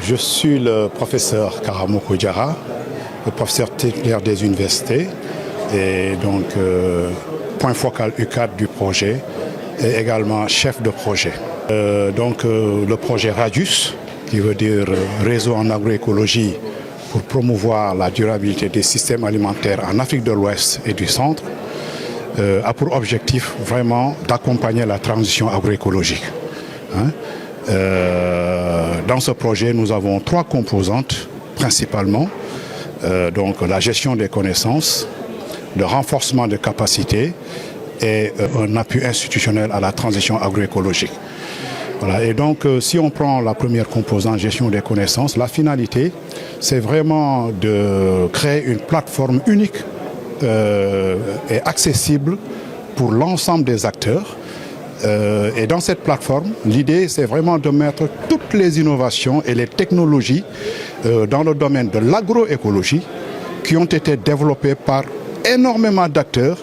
Je suis le professeur Karamoko Diarra, le professeur titulaire des universités et donc point focal U4 du projet et également chef de projet. Le projet RADIUS, qui veut dire Réseau en agroécologie pour promouvoir la durabilité des systèmes alimentaires en Afrique de l'Ouest et du Centre, a pour objectif vraiment d'accompagner la transition agroécologique. Dans ce projet, nous avons trois composantes principalement. Donc la gestion des connaissances, le renforcement des capacités et un appui institutionnel à la transition agroécologique. Voilà. Et donc si on prend la première composante, gestion des connaissances, la finalité, c'est vraiment de créer une plateforme unique et accessible pour l'ensemble des acteurs. Et dans cette plateforme, l'idée, c'est vraiment de mettre toutes les innovations et les technologies dans le domaine de l'agroécologie qui ont été développées par énormément d'acteurs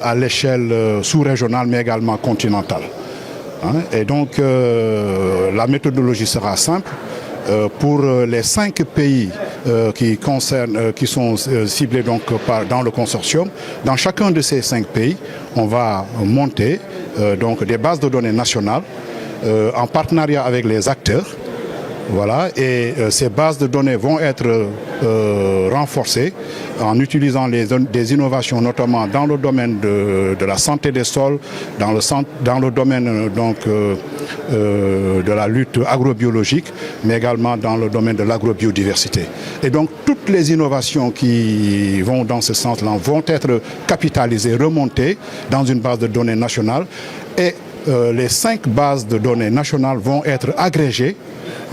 à l'échelle sous-régionale, mais également continentale. Et donc, la méthodologie sera simple. Pour les 5 pays qui sont ciblés donc dans le consortium, dans chacun de ces 5 pays, on va monter donc des bases de données nationales en partenariat avec les acteurs. Voilà, et ces bases de données vont être renforcées en utilisant des innovations, notamment dans le domaine de la santé des sols, dans le domaine donc, de la lutte agrobiologique, mais également dans le domaine de l'agrobiodiversité. Et donc toutes les innovations qui vont dans ce sens-là vont être capitalisées, remontées dans une base de données nationale et les 5 bases de données nationales vont être agrégées,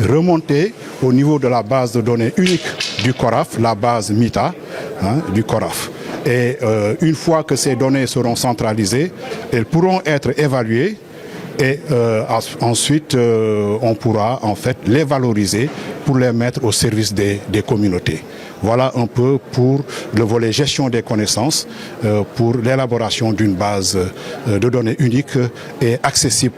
remontées au niveau de la base de données unique du CORAF, la base MITA du CORAF. Et une fois que ces données seront centralisées, elles pourront être évaluées et ensuite on pourra en fait les valoriser pour les mettre au service des communautés. Voilà un peu pour le volet gestion des connaissances, pour l'élaboration d'une base de données unique et accessible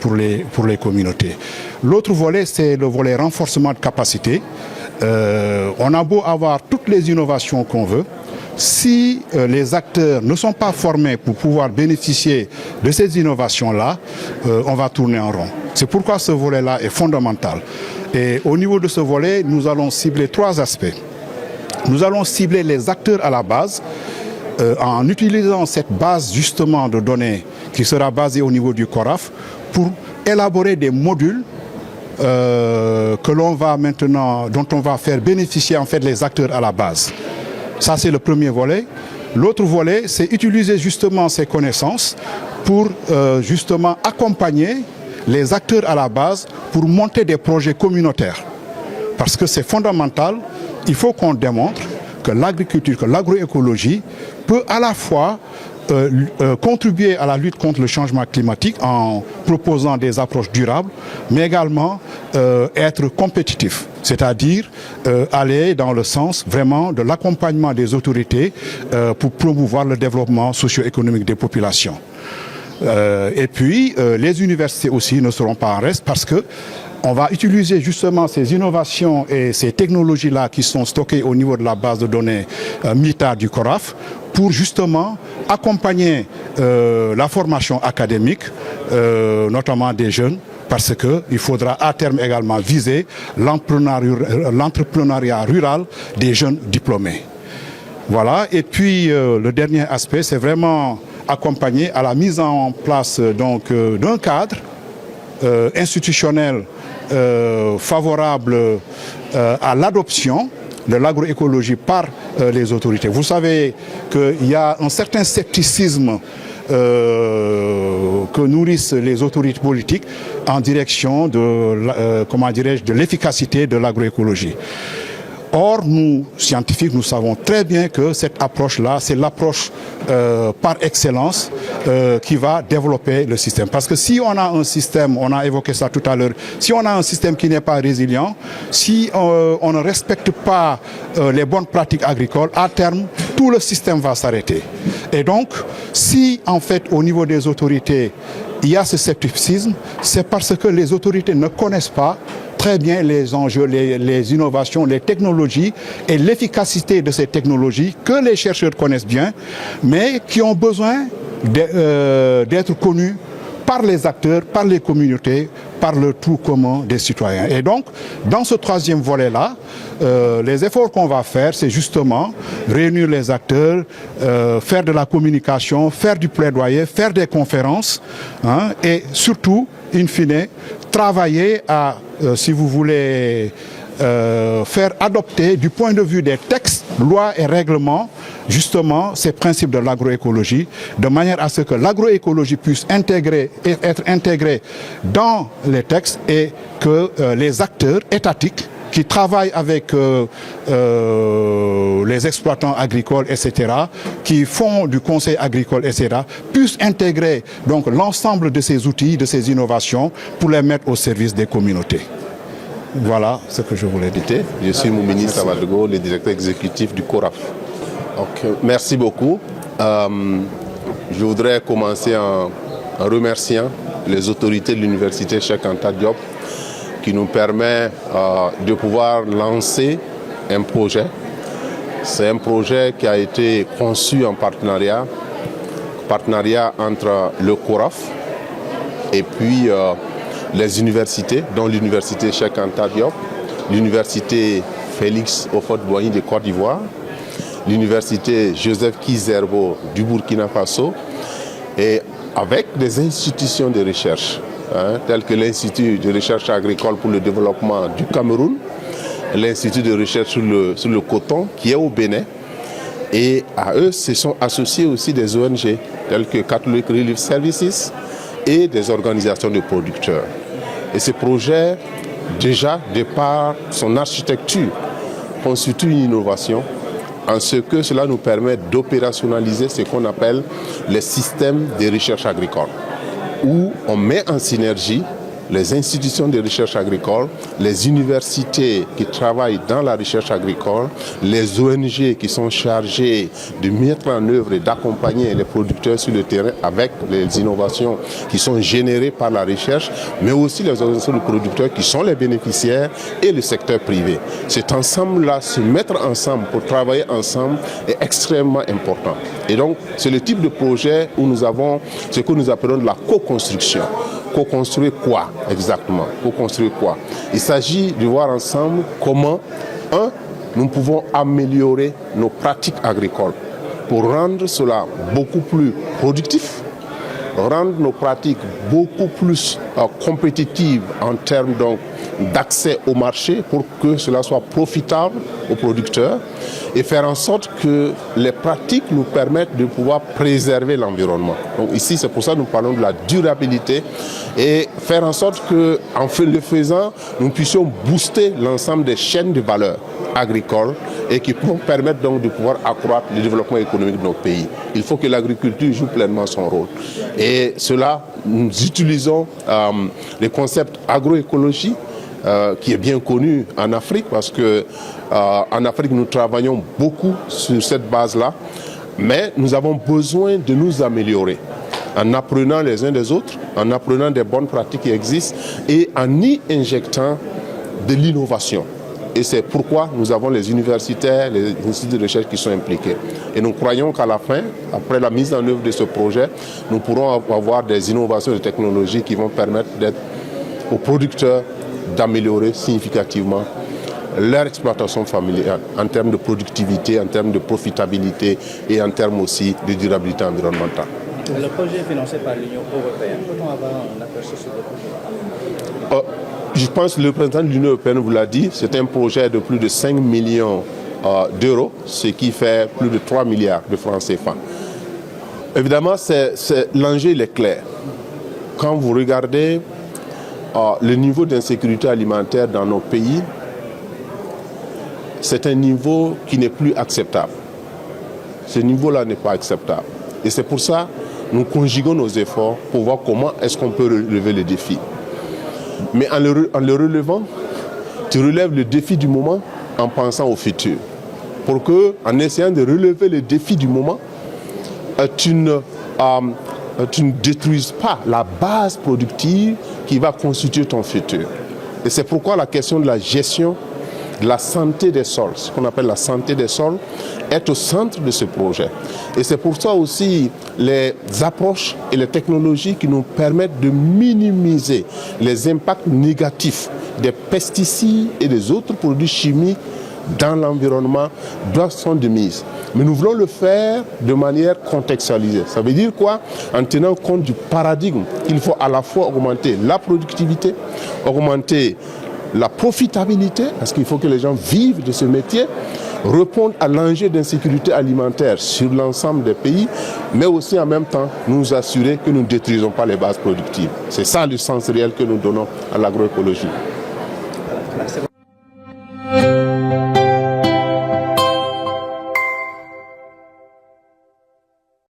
pour les communautés. L'autre volet, c'est le volet renforcement de capacité. On a beau avoir toutes les innovations qu'on veut, si les acteurs ne sont pas formés pour pouvoir bénéficier de ces innovations-là, on va tourner en rond. C'est pourquoi ce volet-là est fondamental. Et au niveau de ce volet, nous allons cibler 3 aspects. Nous allons cibler les acteurs à la base en utilisant cette base justement de données qui sera basée au niveau du CORAF pour élaborer des modules que l'on va maintenant, dont on va faire bénéficier en fait les acteurs à la base. Ça, c'est le premier volet. L'autre volet, c'est utiliser justement ces connaissances pour justement accompagner les acteurs à la base pour monter des projets communautaires. Parce que c'est fondamental, il faut qu'on démontre que l'agriculture, que l'agroécologie peut à la fois contribuer à la lutte contre le changement climatique en proposant des approches durables, mais également être compétitif, c'est-à-dire aller dans le sens vraiment de l'accompagnement des autorités pour promouvoir le développement socio-économique des populations. Et puis, les universités aussi ne seront pas en reste parce que on va utiliser justement ces innovations et ces technologies-là qui sont stockées au niveau de la base de données MITA du CORAF pour justement accompagner la formation académique, notamment des jeunes, parce qu'il faudra à terme également viser l'entrepreneuriat rural des jeunes diplômés. Voilà, et puis le dernier aspect, c'est vraiment accompagner à la mise en place donc d'un cadre institutionnel favorable à l'adoption de l'agroécologie par les autorités. Vous savez qu'il y a un certain scepticisme que nourrissent les autorités politiques en direction de l'efficacité de l'agroécologie. Or, nous, scientifiques, nous savons très bien que cette approche-là, c'est l'approche par excellence qui va développer le système. Parce que si on a un système, on a évoqué ça tout à l'heure, si on a un système qui n'est pas résilient, si on ne respecte pas les bonnes pratiques agricoles, à terme, tout le système va s'arrêter. Et donc, si en fait, au niveau des autorités, il y a ce scepticisme, c'est parce que les autorités ne connaissent pas très bien les enjeux, les innovations, les technologies et l'efficacité de ces technologies que les chercheurs connaissent bien, mais qui ont besoin d'être connus par les acteurs, par les communautés, par le tout commun des citoyens. Et donc, dans ce troisième volet-là, les efforts qu'on va faire, c'est justement réunir les acteurs, faire de la communication, faire du plaidoyer, faire des conférences, hein, et surtout, in fine, travailler à, si vous voulez, faire adopter du point de vue des textes, lois et règlements, justement ces principes de l'agroécologie, de manière à ce que l'agroécologie puisse être intégrée dans les textes et que les acteurs étatiques qui travaillent avec les exploitants agricoles, etc., qui font du conseil agricole, etc., puissent intégrer donc l'ensemble de ces outils, de ces innovations pour les mettre au service des communautés. Voilà ce que je voulais dire. Je suis Moumini Savadogo, le directeur exécutif du CORAF. Okay. Merci beaucoup. Je voudrais commencer en remerciant les autorités de l'université Cheikh Anta Diop qui nous permet de pouvoir lancer un projet. C'est un projet qui a été conçu en partenariat entre le CORAF et puis les universités, dont l'université Cheikh Anta Diop, l'université Félix Houphouët-Boigny de Côte d'Ivoire, l'université Joseph Kizerbo du Burkina Faso et avec des institutions de recherche, telles que l'Institut de recherche agricole pour le développement du Cameroun, l'Institut de recherche sur le coton qui est au Bénin. Et à eux se sont associés aussi des ONG telles que Catholic Relief Services et des organisations de producteurs. Et ce projet, déjà, de par son architecture, constitue une innovation en ce que cela nous permet d'opérationnaliser ce qu'on appelle les systèmes de recherche agricole, où on met en synergie les institutions de recherche agricole, les universités qui travaillent dans la recherche agricole, les ONG qui sont chargées de mettre en œuvre et d'accompagner les producteurs sur le terrain avec les innovations qui sont générées par la recherche, mais aussi les organisations de producteurs qui sont les bénéficiaires et le secteur privé. Cet ensemble-là, se mettre ensemble pour travailler ensemble est extrêmement important. Et donc, c'est le type de projet où nous avons ce que nous appelons de la co-construction. Co-construire quoi exactement? Co-construire quoi? Il s'agit de voir ensemble comment, nous pouvons améliorer nos pratiques agricoles pour rendre cela beaucoup plus productif, rendre nos pratiques beaucoup plus compétitives en termes d'accès au marché pour que cela soit profitable aux producteurs et faire en sorte que les pratiques nous permettent de pouvoir préserver l'environnement. Donc ici, c'est pour ça que nous parlons de la durabilité et faire en sorte que, en le faisant, nous puissions booster l'ensemble des chaînes de valeur agricoles et qui pourront permettre donc de pouvoir accroître le développement économique de nos pays. Il faut que l'agriculture joue pleinement son rôle. Et cela, nous utilisons les concepts agroécologie qui est bien connu en Afrique parce que en Afrique nous travaillons beaucoup sur cette base-là, mais nous avons besoin de nous améliorer en apprenant les uns des autres, en apprenant des bonnes pratiques qui existent et en y injectant de l'innovation. Et c'est pourquoi nous avons les universitaires, les instituts de recherche qui sont impliqués. Et nous croyons qu'à la fin, après la mise en œuvre de ce projet, nous pourrons avoir des innovations de technologie qui vont permettre aux producteurs d'améliorer significativement leur exploitation familiale en termes de productivité, en termes de profitabilité et en termes aussi de durabilité environnementale. Le projet est financé par l'Union européenne. Peut-on avoir un aperçu sur le projet? Je pense que le président de l'Union européenne vous l'a dit, c'est un projet de plus de 5 millions d'euros, ce qui fait plus de 3 milliards de francs CFA. Évidemment, l'enjeu est clair. Quand vous regardez le niveau d'insécurité alimentaire dans nos pays, c'est un niveau qui n'est plus acceptable. Ce niveau-là n'est pas acceptable. Et c'est pour ça que nous conjuguons nos efforts pour voir comment est-ce qu'on peut relever le défi. Mais en le relevant, tu relèves le défi du moment en pensant au futur. Pour que, en essayant de relever le défi du moment, tu ne détruises pas la base productive qui va constituer ton futur. Et c'est pourquoi la question de la gestion de la santé des sols, ce qu'on appelle la santé des sols, est au centre de ce projet. Et c'est pour ça aussi les approches et les technologies qui nous permettent de minimiser les impacts négatifs des pesticides et des autres produits chimiques dans l'environnement sont de mise. Mais nous voulons le faire de manière contextualisée. Ça veut dire quoi? En tenant compte du paradigme qu'il faut à la fois augmenter la productivité, augmenter la profitabilité, parce qu'il faut que les gens vivent de ce métier, répondre à l'enjeu d'insécurité alimentaire sur l'ensemble des pays, mais aussi en même temps nous assurer que nous ne détruisons pas les bases productives. C'est ça le sens réel que nous donnons à l'agroécologie. Merci.